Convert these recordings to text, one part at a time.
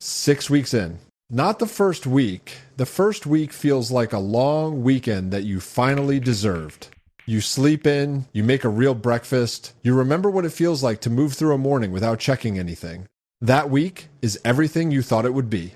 6 weeks in. Not the first week. The first week feels like a long weekend that you finally deserved. You sleep in, you make a real breakfast, you remember what it feels like to move through a morning without checking anything. That week is everything you thought it would be.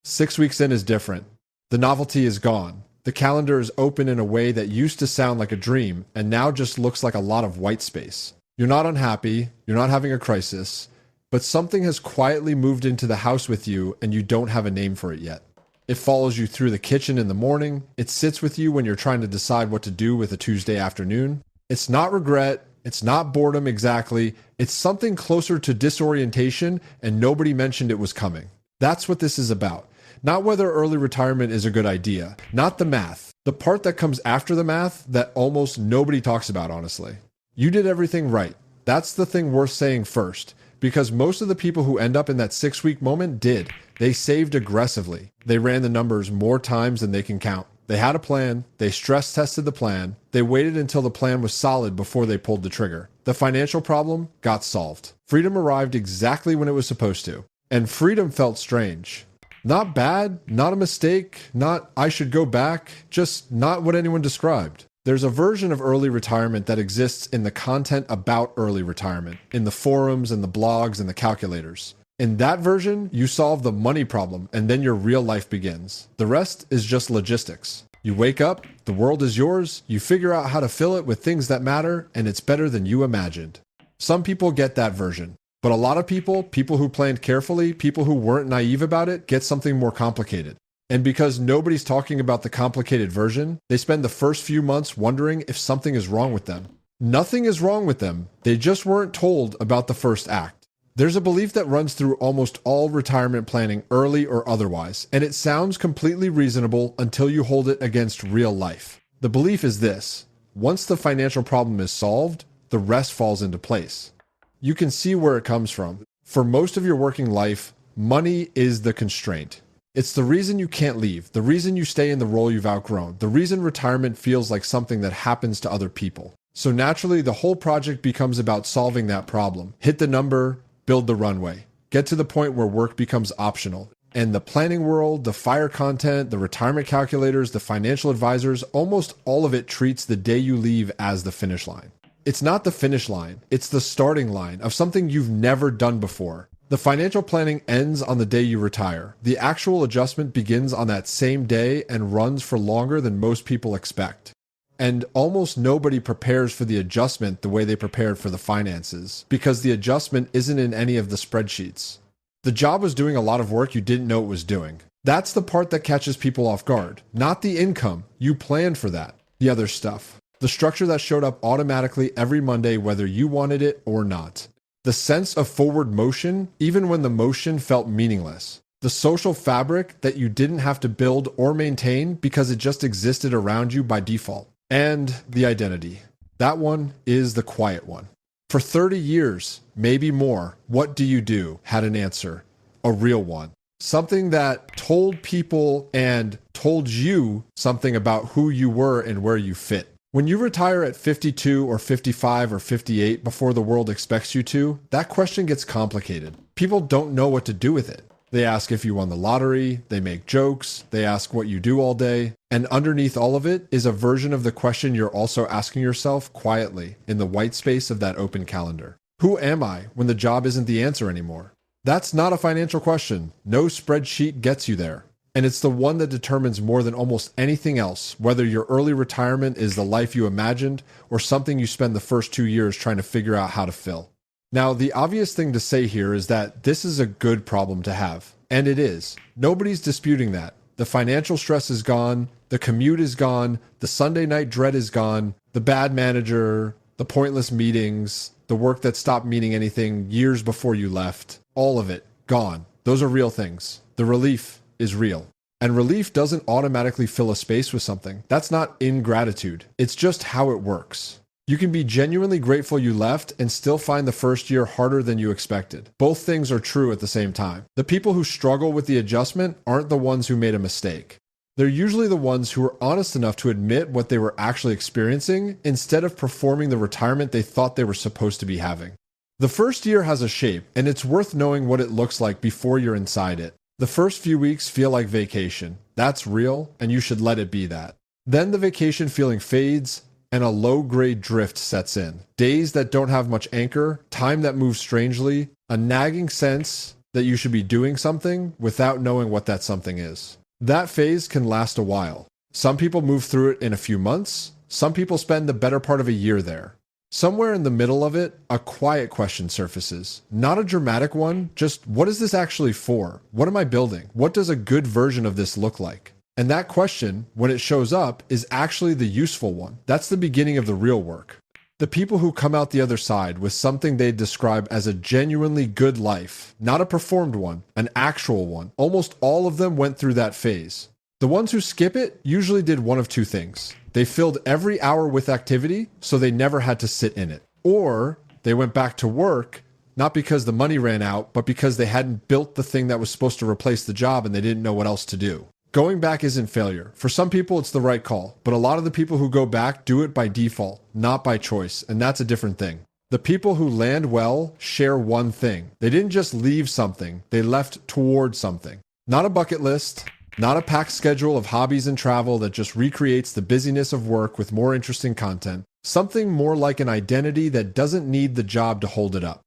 6 weeks in is different. The novelty is gone. The calendar is open in a way that used to sound like a dream and now just looks like a lot of white space. You're not unhappy, you're not having a crisis, but something has quietly moved into the house with you and you don't have a name for it yet. It follows you through the kitchen in the morning. It sits with you when you're trying to decide what to do with a Tuesday afternoon. It's not regret. It's not boredom exactly. It's something closer to disorientation, and nobody mentioned it was coming. That's what this is about. Not whether early retirement is a good idea. Not the math. The part that comes after the math that almost nobody talks about, honestly. You did everything right. That's the thing worth saying first. Because most of the people who end up in that 6-week moment did. They saved aggressively. They ran the numbers more times than they can count. They had a plan. They stress tested the plan. They waited until the plan was solid before they pulled the trigger. The financial problem got solved. Freedom arrived exactly when it was supposed to. And freedom felt strange. Not bad, not a mistake, not I should go back, just not what anyone described. There's a version of early retirement that exists in the content about early retirement, in the forums and the blogs and the calculators. In that version, you solve the money problem and then your real life begins. The rest is just logistics. You wake up, the world is yours, you figure out how to fill it with things that matter, and it's better than you imagined. Some people get that version, but a lot of people who planned carefully, people who weren't naive about it, get something more complicated. And because nobody's talking about the complicated version, they spend the first few months wondering if something is wrong with them. Nothing is wrong with them. They just weren't told about the first act. There's a belief that runs through almost all retirement planning, early or otherwise, and it sounds completely reasonable until you hold it against real life. The belief is this: once the financial problem is solved, the rest falls into place. You can see where it comes from. For most of your working life, money is the constraint. It's the reason you can't leave, the reason you stay in the role you've outgrown, the reason retirement feels like something that happens to other people. So naturally, the whole project becomes about solving that problem. Hit the number, build the runway. Get to the point where work becomes optional. And the planning world, the FIRE content, the retirement calculators, the financial advisors, almost all of it treats the day you leave as the finish line. It's not the finish line, it's the starting line of something you've never done before. The financial planning ends on the day you retire. The actual adjustment begins on that same day and runs for longer than most people expect. And almost nobody prepares for the adjustment the way they prepared for the finances, because the adjustment isn't in any of the spreadsheets. The job was doing a lot of work you didn't know it was doing. That's the part that catches people off guard, not the income. You planned for that. The other stuff. The structure that showed up automatically every Monday whether you wanted it or not. The sense of forward motion, even when the motion felt meaningless. The social fabric that you didn't have to build or maintain because it just existed around you by default. And the identity. That one is the quiet one. For 30 years, maybe more, what do you do? Had an answer. A real one. Something that told people and told you something about who you were and where you fit. When you retire at 52 or 55 or 58 before the world expects you to, that question gets complicated. People don't know what to do with it. They ask if you won the lottery, they make jokes, they ask what you do all day, and underneath all of it is a version of the question you're also asking yourself quietly in the white space of that open calendar. Who am I when the job isn't the answer anymore? That's not a financial question. No spreadsheet gets you there. And it's the one that determines more than almost anything else, whether your early retirement is the life you imagined or something you spend the first 2 years trying to figure out how to fill. Now, the obvious thing to say here is that this is a good problem to have. And it is. Nobody's disputing that. The financial stress is gone. The commute is gone. The Sunday night dread is gone. The bad manager, the pointless meetings, the work that stopped meaning anything years before you left. All of it gone. Those are real things. The relief is real. And relief doesn't automatically fill a space with something. That's not ingratitude. It's just how it works. You can be genuinely grateful you left and still find the first year harder than you expected. Both things are true at the same time. The people who struggle with the adjustment aren't the ones who made a mistake. They're usually the ones who are honest enough to admit what they were actually experiencing instead of performing the retirement they thought they were supposed to be having. The first year has a shape, and it's worth knowing what it looks like before you're inside it. The first few weeks feel like vacation. That's real, and you should let it be that. Then the vacation feeling fades, and a low-grade drift sets in. Days that don't have much anchor, time that moves strangely, a nagging sense that you should be doing something without knowing what that something is. That phase can last a while. Some people move through it in a few months. Some people spend the better part of a year there. Somewhere in the middle of it, a quiet question surfaces. Not a dramatic one, just what is this actually for? What am I building? What does a good version of this look like? And that question, when it shows up, is actually the useful one. That's the beginning of the real work. The people who come out the other side with something they describe as a genuinely good life, not a performed one, an actual one, almost all of them went through that phase. The ones who skip it usually did one of two things. They filled every hour with activity, so they never had to sit in it. Or they went back to work, not because the money ran out, but because they hadn't built the thing that was supposed to replace the job and they didn't know what else to do. Going back isn't failure. For some people, it's the right call. But a lot of the people who go back do it by default, not by choice. And that's a different thing. The people who land well share one thing. They didn't just leave something. They left towards something. Not a bucket list, not a packed schedule of hobbies and travel that just recreates the busyness of work with more interesting content. Something more like an identity that doesn't need the job to hold it up.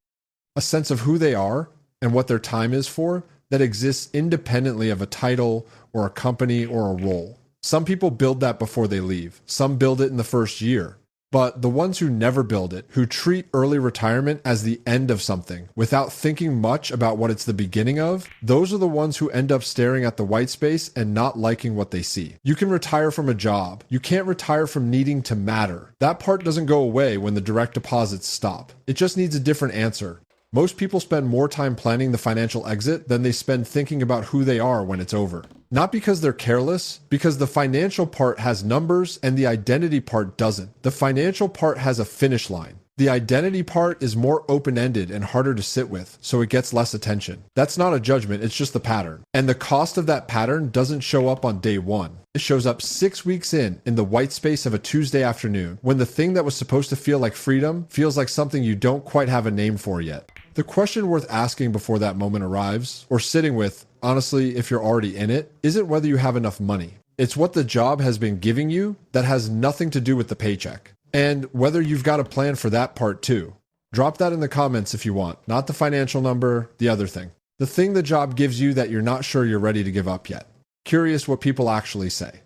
A sense of who they are and what their time is for that exists independently of a title or a company or a role. Some people build that before they leave. Some build it in the first year. But the ones who never build it, who treat early retirement as the end of something without thinking much about what it's the beginning of, those are the ones who end up staring at the white space and not liking what they see. You can retire from a job. You can't retire from needing to matter. That part doesn't go away when the direct deposits stop. It just needs a different answer. Most people spend more time planning the financial exit than they spend thinking about who they are when it's over. Not because they're careless, because the financial part has numbers and the identity part doesn't. The financial part has a finish line. The identity part is more open-ended and harder to sit with, so it gets less attention. That's not a judgment, it's just the pattern. And the cost of that pattern doesn't show up on day one. It shows up 6 weeks in the white space of a Tuesday afternoon, when the thing that was supposed to feel like freedom feels like something you don't quite have a name for yet. The question worth asking before that moment arrives, or sitting with, honestly, if you're already in it, isn't whether you have enough money. It's what the job has been giving you that has nothing to do with the paycheck. And whether you've got a plan for that part too. Drop that in the comments if you want. Not the financial number, the other thing. The thing the job gives you that you're not sure you're ready to give up yet. Curious what people actually say.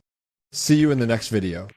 See you in the next video.